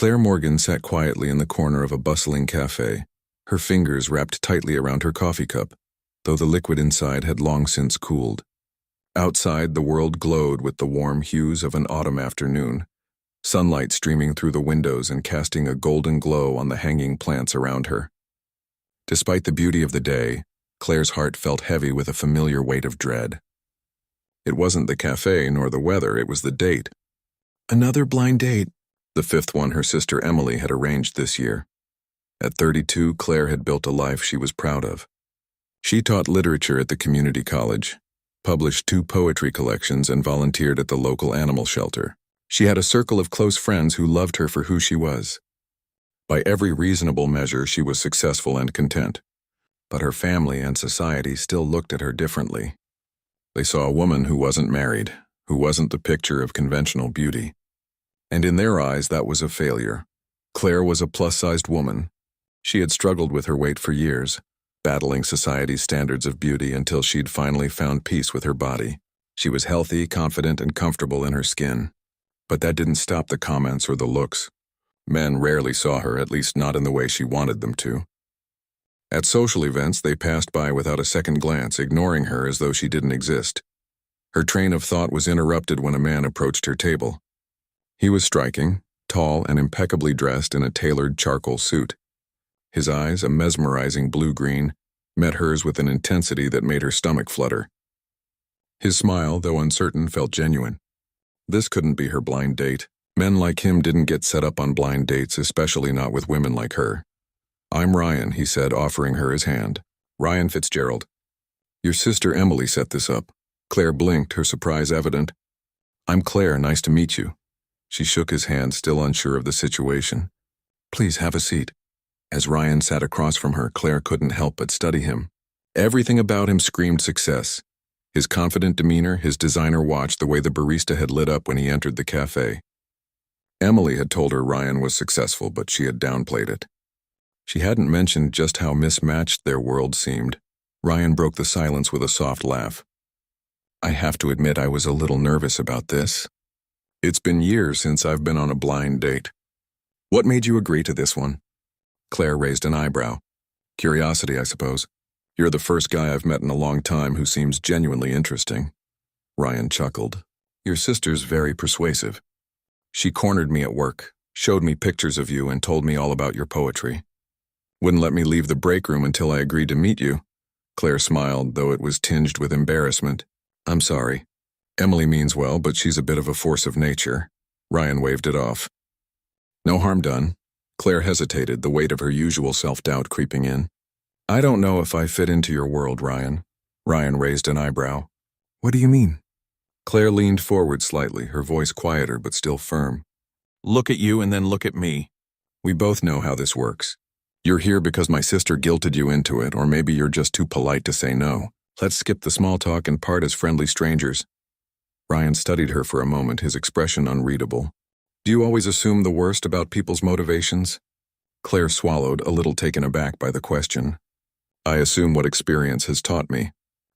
Claire Morgan sat quietly in the corner of a bustling cafe, her fingers wrapped tightly around her coffee cup, though the liquid inside had long since cooled. Outside, the world glowed with the warm hues of an autumn afternoon, sunlight streaming through the windows and casting a golden glow on the hanging plants around her. Despite the beauty of the day, Claire's heart felt heavy with a familiar weight of dread. It wasn't the cafe nor the weather, it was the date. Another blind date, the fifth one her sister Emily had arranged this year. At 32, Claire had built a life she was proud of. She taught literature at the community college, published 2 poetry collections, and volunteered at the local animal shelter. She had a circle of close friends who loved her for who she was. By every reasonable measure, she was successful and content. But her family and society still looked at her differently. They saw a woman who wasn't married, who wasn't the picture of conventional beauty. And in their eyes, that was a failure. Claire was a plus-sized woman. She had struggled with her weight for years, battling society's standards of beauty until she'd finally found peace with her body. She was healthy, confident, and comfortable in her skin. But that didn't stop the comments or the looks. Men rarely saw her, at least not in the way she wanted them to. At social events, they passed by without a second glance, ignoring her as though she didn't exist. Her train of thought was interrupted when a man approached her table. He was striking, tall, and impeccably dressed in a tailored charcoal suit. His eyes, a mesmerizing blue-green, met hers with an intensity that made her stomach flutter. His smile, though uncertain, felt genuine. This couldn't be her blind date. Men like him didn't get set up on blind dates, especially not with women like her. "I'm Ryan," he said, offering her his hand. "Ryan Fitzgerald. Your sister Emily set this up." Claire blinked, her surprise evident. "I'm Claire, nice to meet you." She shook his hand, still unsure of the situation. "Please have a seat." As Ryan sat across from her, Claire couldn't help but study him. Everything about him screamed success. His confident demeanor, his designer watch, the way the barista had lit up when he entered the cafe. Emily had told her Ryan was successful, but she had downplayed it. She hadn't mentioned just how mismatched their world seemed. Ryan broke the silence with a soft laugh. "I have to admit I was a little nervous about this. It's been years since I've been on a blind date." "What made you agree to this one?" Claire raised an eyebrow. "Curiosity, I suppose. You're the first guy I've met in a long time who seems genuinely interesting." Ryan chuckled. "Your sister's very persuasive. She cornered me at work, showed me pictures of you, and told me all about your poetry. Wouldn't let me leave the break room until I agreed to meet you." Claire smiled, though it was tinged with embarrassment. "I'm sorry. Emily means well, but she's a bit of a force of nature." Ryan waved it off. "No harm done." Claire hesitated, the weight of her usual self-doubt creeping in. "I don't know if I fit into your world, Ryan." Ryan raised an eyebrow. "What do you mean?" Claire leaned forward slightly, her voice quieter but still firm. "Look at you and then look at me. We both know how this works. You're here because my sister guilted you into it, or maybe you're just too polite to say no. Let's skip the small talk and part as friendly strangers." Ryan studied her for a moment, his expression unreadable. "Do you always assume the worst about people's motivations?" Claire swallowed, a little taken aback by the question. "I assume what experience has taught me.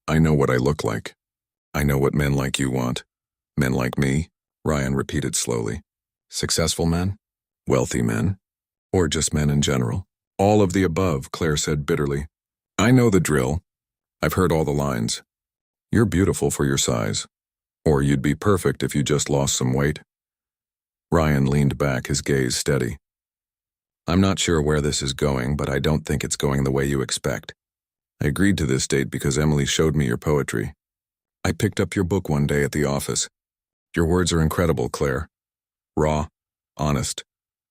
I know what I look like. I know what men like you want. Men like me," Ryan repeated slowly. "Successful men? Wealthy men? Or just men in general?" "All of the above," Claire said bitterly. "I know the drill. I've heard all the lines. You're beautiful for your size. Or you'd be perfect if you just lost some weight." Ryan leaned back, his gaze steady. "I'm not sure where this is going, but I don't think it's going the way you expect. I agreed to this date because Emily showed me your poetry. I picked up your book one day at the office. Your words are incredible, Claire. Raw, honest,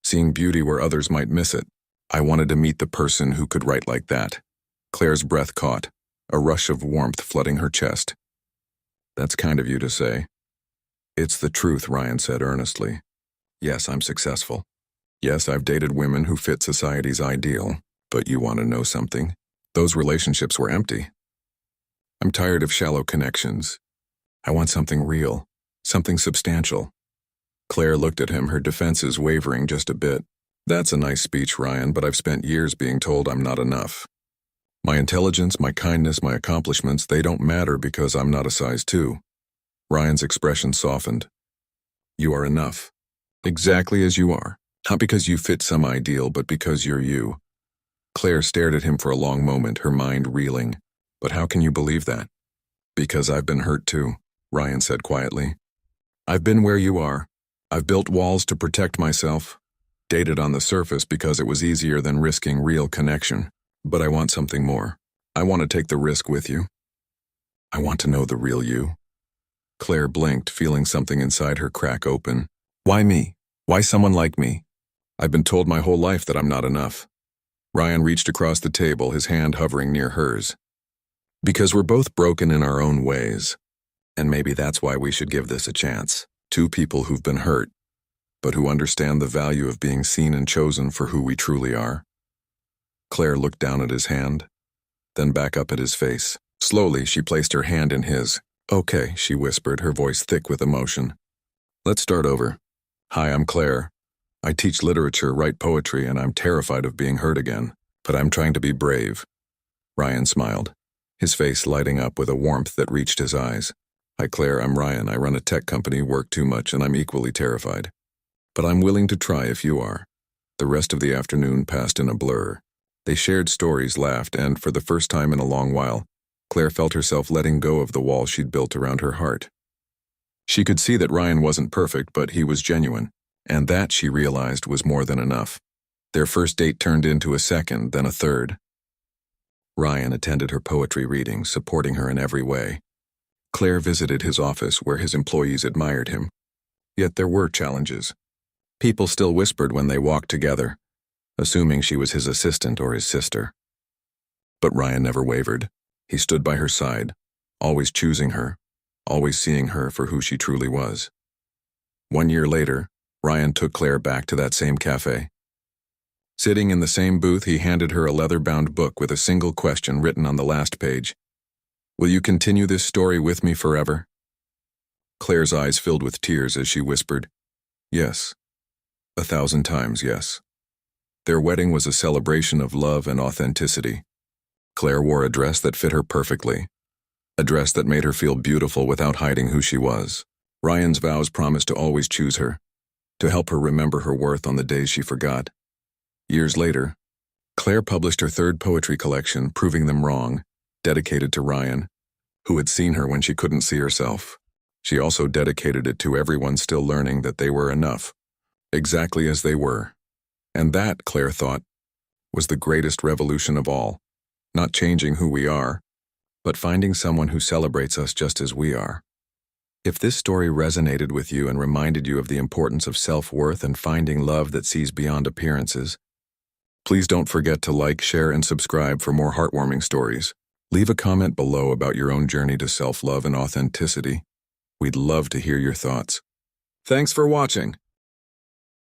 seeing beauty where others might miss it. I wanted to meet the person who could write like that." Claire's breath caught, a rush of warmth flooding her chest. "That's kind of you to say." "It's the truth," Ryan said earnestly. "Yes, I'm successful. Yes, I've dated women who fit society's ideal, but you want to know something? Those relationships were empty. I'm tired of shallow connections. I want something real, something substantial." Claire looked at him, her defenses wavering just a bit. "That's a nice speech, Ryan, but I've spent years being told I'm not enough. My intelligence, my kindness, my accomplishments, they don't matter because I'm not a size 2. Ryan's expression softened. "You are enough. Exactly as you are. Not because you fit some ideal, but because you're you. Claire stared at him for a long moment, her mind reeling. But how can you believe that? Because I've been hurt too, Ryan said quietly. I've been where you are. I've built walls to protect myself. Dated on the surface because it was easier than risking real connection. But I want something more. I want to take the risk with you. I want to know the real you. Claire blinked, feeling something inside her crack open. Why me? Why someone like me? I've been told my whole life that I'm not enough. Ryan reached across the table, his hand hovering near hers. Because we're both broken in our own ways. And maybe that's why we should give this a chance. Two people who've been hurt, but who understand the value of being seen and chosen for who we truly are. Claire looked down at his hand, then back up at his face. Slowly, she placed her hand in his. Okay, she whispered, her voice thick with emotion. Let's start over. Hi, I'm Claire. I teach literature, write poetry, and I'm terrified of being hurt again, but I'm trying to be brave. Ryan smiled, his face lighting up with a warmth that reached his eyes. Hi, Claire, I'm Ryan. I run a tech company, work too much, and I'm equally terrified. But I'm willing to try if you are. The rest of the afternoon passed in a blur. They shared stories, laughed, and for the first time in a long while, Claire felt herself letting go of the wall she'd built around her heart. She could see that Ryan wasn't perfect, but he was genuine, and that, she realized, was more than enough. Their first date turned into a second, then a third. Ryan attended her poetry readings, supporting her in every way. Claire visited his office where his employees admired him. Yet there were challenges. People still whispered when they walked together, assuming she was his assistant or his sister. But Ryan never wavered. He stood by her side, always choosing her, always seeing her for who she truly was. 1 year later, Ryan took Claire back to that same cafe. Sitting in the same booth, he handed her a leather-bound book with a single question written on the last page. Will you continue this story with me forever? Claire's eyes filled with tears as she whispered, Yes. 1,000 times yes. Their wedding was a celebration of love and authenticity. Claire wore a dress that fit her perfectly, a dress that made her feel beautiful without hiding who she was. Ryan's vows promised to always choose her, to help her remember her worth on the days she forgot. Years later, Claire published her third poetry collection, Proving Them Wrong, dedicated to Ryan, who had seen her when she couldn't see herself. She also dedicated it to everyone still learning that they were enough, exactly as they were. And that, Claire thought, was the greatest revolution of all. Not changing who we are, but finding someone who celebrates us just as we are. If this story resonated with you and reminded you of the importance of self-worth and finding love that sees beyond appearances, please don't forget to like, share, and subscribe for more heartwarming stories. Leave a comment below about your own journey to self-love and authenticity. We'd love to hear your thoughts. Thanks for watching.